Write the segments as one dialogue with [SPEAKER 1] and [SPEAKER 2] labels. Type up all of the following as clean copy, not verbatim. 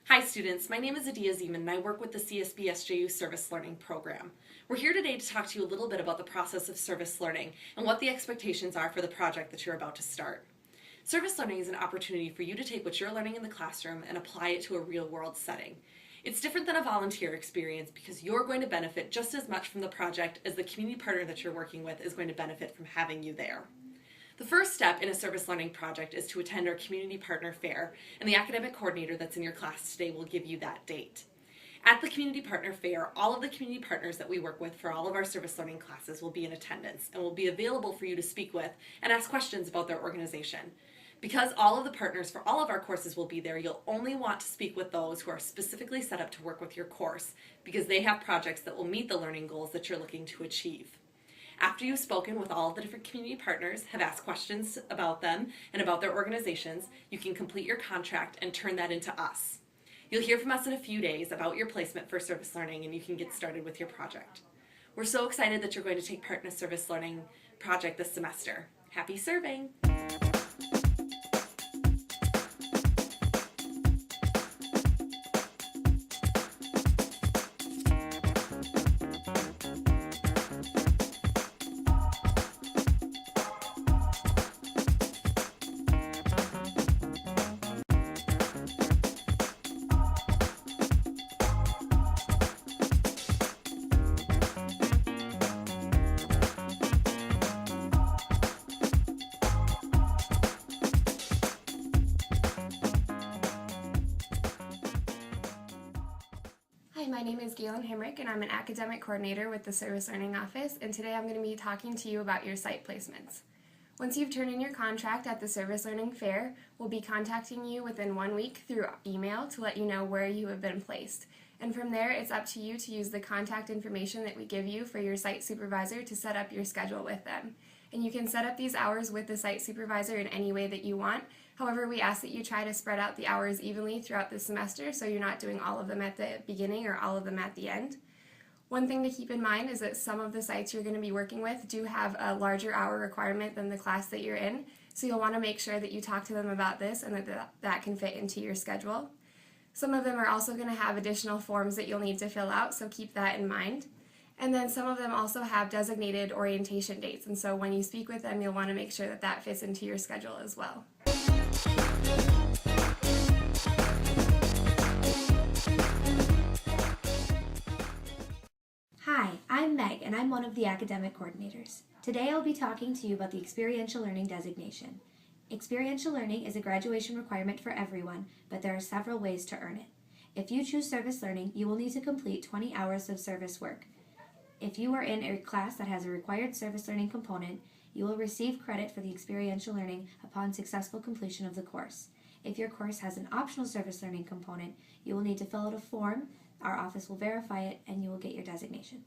[SPEAKER 1] Hi students, my name is Adia Zeman and I work with the CSB SJU Service-Learning program. We're here today to talk to you a little bit about the process of service learning and what the expectations are for the project that you're about to start. Service learning is an opportunity for you to take what you're learning in the classroom and apply it to a real-world setting. It's different than a volunteer experience because you're going to benefit just as much from the project as the community partner that you're working with is going to benefit from having you there. The first step in a service learning project is to attend our community partner fair, and the academic coordinator that's in your class today will give you that date. At the community partner fair, all of the community partners that we work with for all of our service learning classes will be in attendance and will be available for you to speak with and ask questions about their organization. Because all of the partners for all of our courses will be there, you'll only want to speak with those who are specifically set up to work with your course because they have projects that will meet the learning goals that you're looking to achieve. After you've spoken with all of the different community partners, have asked questions about them and about their organizations, you can complete your contract and turn that into us. You'll hear from us in a few days about your placement for service learning and you can get started with your project. We're so excited that you're going to take part in a service learning project this semester. Happy serving!
[SPEAKER 2] Hi, my name is Galen Himrick and I'm an academic coordinator with the Service Learning Office, and today I'm going to be talking to you about your site placements. Once you've turned in your contract at the Service Learning Fair, we'll be contacting you within 1 week through email to let you know where you have been placed. And from there, it's up to you to use the contact information that we give you for your site supervisor to set up your schedule with them. And you can set up these hours with the site supervisor in any way that you want. However, we ask that you try to spread out the hours evenly throughout the semester so you're not doing all of them at the beginning or all of them at the end. One thing to keep in mind is that some of the sites you're going to be working with do have a larger hour requirement than the class that you're in, so you'll want to make sure that you talk to them about this and that can fit into your schedule. Some of them are also going to have additional forms that you'll need to fill out, so keep that in mind. And then some of them also have designated orientation dates, and so when you speak with them, you'll want to make sure that that fits into your schedule as well.
[SPEAKER 3] Hi, I'm Meg and I'm one of the academic coordinators. Today I'll be talking to you about the Experiential Learning designation. Experiential learning is a graduation requirement for everyone, but there are several ways to earn it. If you choose service learning, you will need to complete 20 hours of service work. If you are in a class that has a required service learning component, you will receive credit for the experiential learning upon successful completion of the course. If your course has an optional service learning component, you will need to fill out a form, our office will verify it, and you will get your designation.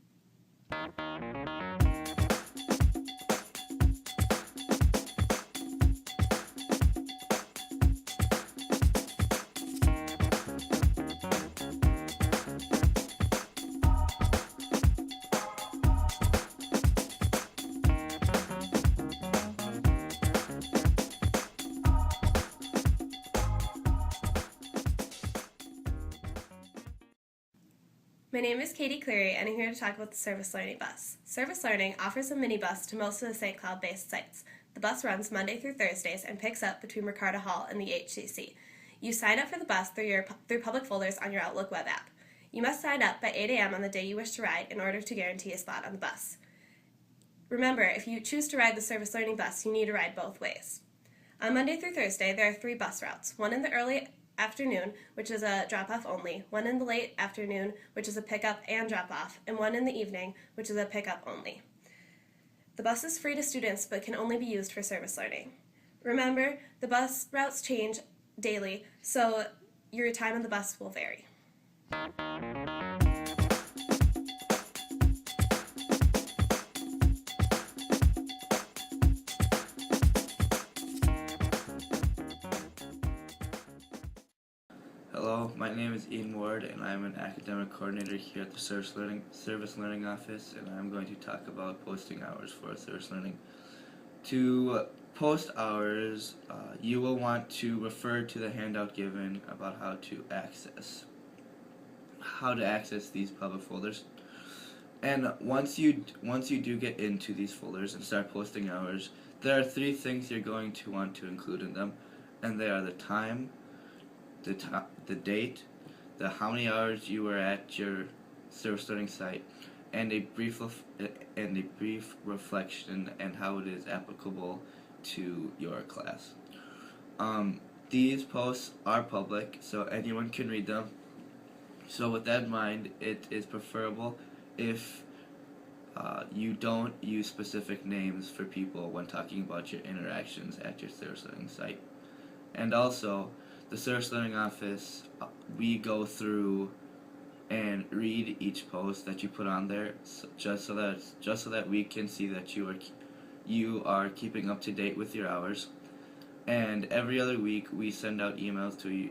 [SPEAKER 4] My name is Katie Cleary and I'm here to talk about the Service Learning Bus. Service Learning offers a minibus to most of the St. Cloud-based sites. The bus runs Monday through Thursdays and picks up between Ricardo Hall and the HCC. You sign up for the bus through public folders on your Outlook web app. You must sign up by 8 a.m. on the day you wish to ride in order to guarantee a spot on the bus. Remember, if you choose to ride the Service Learning Bus, you need to ride both ways. On Monday through Thursday, there are 3 bus routes, one in the early afternoon, which is a drop-off only, one in the late afternoon, which is a pick-up and drop-off, and one in the evening, which is a pick-up only. The bus is free to students but can only be used for service learning. Remember, the bus routes change daily, so your time on the bus will vary.
[SPEAKER 5] Hello, My name is Ian Ward, and I'm an academic coordinator here at the Service-Learning office, and I'm going to talk about posting hours for service learning. To post hours, you will want to refer to the handout given about how to access these public folders. And once you do get into these folders and start posting hours, there are 3 things you're going to want to include in them, and they are the time, the date, the how many hours you were at your service learning site, and a brief reflection and how it is applicable to your class. These posts are public, so anyone can read them. So with that in mind, it is preferable if you don't use specific names for people when talking about your interactions at your service learning site. And also, the Service Learning office, we go through and read each post that you put on there, just so that we can see that you are keeping up to date with your hours. And every other week, we send out emails to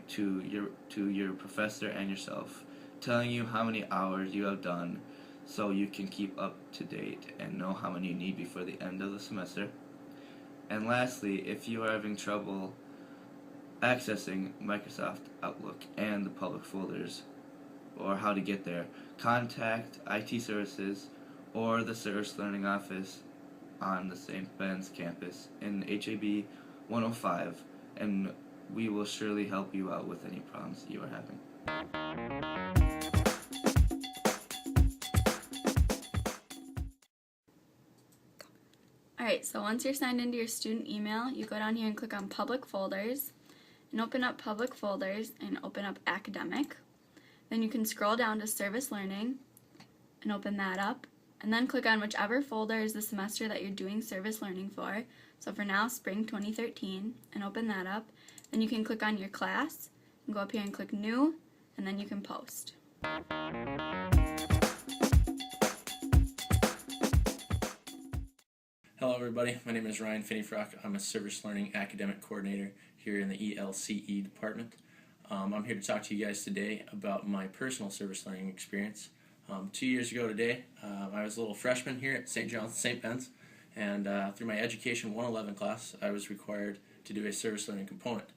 [SPEAKER 5] your professor and yourself, telling you how many hours you have done, so you can keep up to date and know how many you need before the end of the semester. And lastly, if you are having trouble accessing Microsoft Outlook and the public folders, or how to get there, contact IT Services or the Service Learning office on the St. Ben's campus in HAB 105, and we will surely help you out with any problems you are having.
[SPEAKER 6] Alright, so once you're signed into your student email, you go down here and click on Public Folders, and open up Public Folders, and open up Academic. Then you can scroll down to Service Learning, and open that up, and then click on whichever folder is the semester that you're doing Service Learning for. So for now, Spring 2013, and open that up. Then you can click on your class, and go up here and click New, and then you can post.
[SPEAKER 7] Hello everybody, my name is Ryan Finneyfrock. I'm a Service Learning Academic Coordinator here in the ELCE department. I'm here to talk to you guys today about my personal service learning experience. 2 years ago today, I was a little freshman here at St. John's St. Ben's, and through my Education 111 class, I was required to do a service learning component.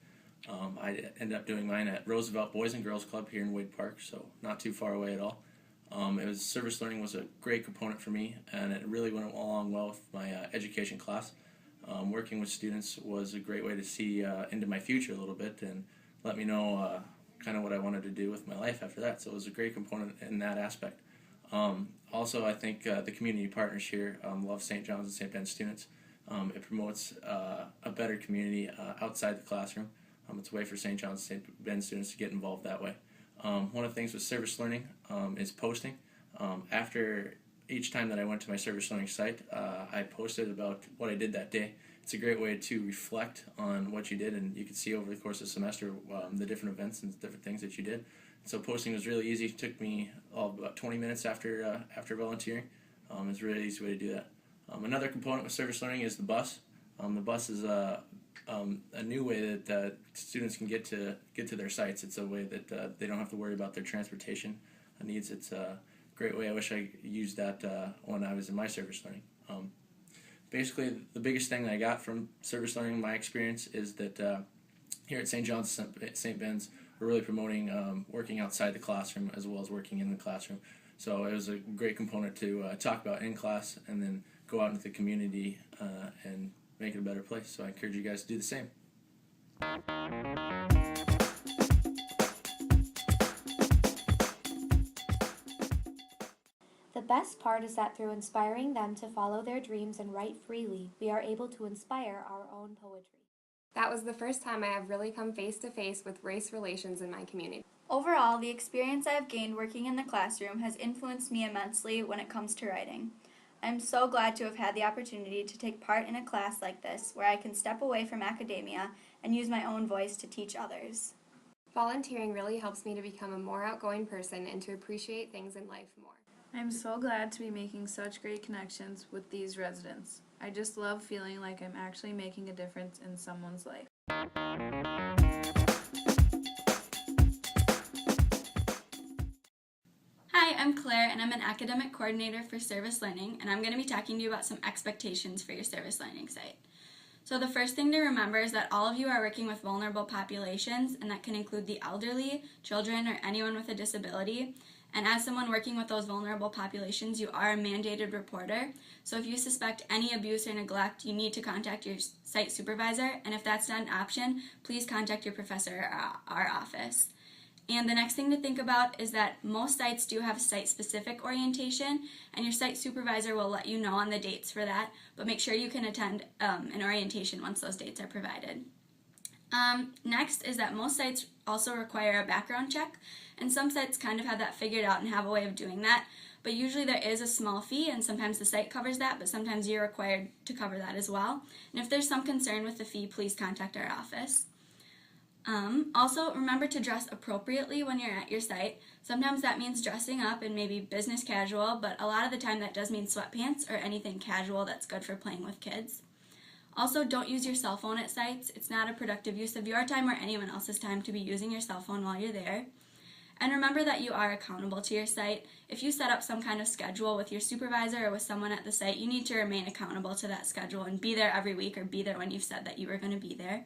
[SPEAKER 7] I ended up doing mine at Roosevelt Boys and Girls Club here in Wade Park, so not too far away at all. Service learning was a great component for me, and it really went along well with my education class. Working with students was a great way to see into my future a little bit and let me know kind of what I wanted to do with my life after that. So it was a great component in that aspect. Also, I think the community partners here love St. John's and St. Ben's students. It promotes a better community outside the classroom. It's a way for St. John's and St. Ben's students to get involved that way. One of the things with service learning is posting. After each time that I went to my service learning site, I posted about what I did that day. It's a great way to reflect on what you did, and you can see over the course of the semester the different events and different things that you did. So posting was really easy. It took me about 20 minutes after volunteering. It's a really easy way to do that. Another component with service learning is the bus. The bus is a new way that students can get to their sites. It's a way that they don't have to worry about their transportation needs. It's a great way. I wish I used that when I was in my service learning. Basically, the biggest thing that I got from service learning, my experience, is that here at St. John's St. Ben's, we're really promoting working outside the classroom as well as working in the classroom. So it was a great component to talk about in class and then go out into the community and make it a better place. So I encourage you guys to do the same.
[SPEAKER 3] The best part is that through inspiring them to follow their dreams and write freely, we are able to inspire our own poetry.
[SPEAKER 2] That was the first time I have really come face to face with race relations in my community.
[SPEAKER 8] Overall, the experience I have gained working in the classroom has influenced me immensely when it comes to writing. I am so glad to have had the opportunity to take part in a class like this where I can step away from academia and use my own voice to teach others.
[SPEAKER 2] Volunteering really helps me to become a more outgoing person and to appreciate things in life more.
[SPEAKER 9] I'm so glad to be making such great connections with these residents. I just love feeling like I'm actually making a difference in someone's life.
[SPEAKER 6] I'm Claire, and I'm an academic coordinator for Service Learning, and I'm going to be talking to you about some expectations for your Service Learning site. So the first thing to remember is that all of you are working with vulnerable populations, and that can include the elderly, children, or anyone with a disability. And as someone working with those vulnerable populations, you are a mandated reporter. So if you suspect any abuse or neglect, you need to contact your site supervisor, and if that's not an option, please contact your professor or our office. And the next thing to think about is that most sites do have site-specific orientation, and your site supervisor will let you know on the dates for that, but make sure you can attend an orientation once those dates are provided. Next is that most sites also require a background check, and some sites kind of have that figured out and have a way of doing that, but usually there is a small fee, and sometimes the site covers that, but sometimes you're required to cover that as well. And if there's some concern with the fee, please contact our office. Also, remember to dress appropriately when you're at your site. Sometimes that means dressing up in maybe business casual, but a lot of the time that does mean sweatpants or anything casual that's good for playing with kids. Also, don't use your cell phone at sites. It's not a productive use of your time or anyone else's time to be using your cell phone while you're there. And remember that you are accountable to your site. If you set up some kind of schedule with your supervisor or with someone at the site, you need to remain accountable to that schedule and be there every week or be there when you've said that you were going to be there.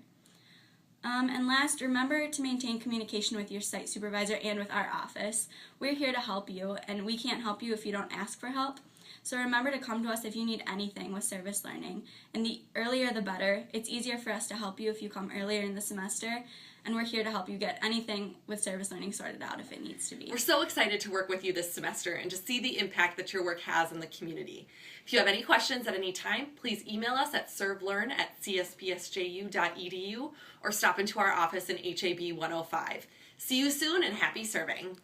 [SPEAKER 6] And last, remember to maintain communication with your site supervisor and with our office. We're here to help you, and we can't help you if you don't ask for help. So remember to come to us if you need anything with Service Learning. And the earlier the better. It's easier for us to help you if you come earlier in the semester, and we're here to help you get anything with Service Learning sorted out if it needs to be.
[SPEAKER 1] We're so excited to work with you this semester and to see the impact that your work has in the community. If you have any questions at any time, please email us at servelearn@csbsju.edu or stop into our office in HAB 105. See you soon and happy serving.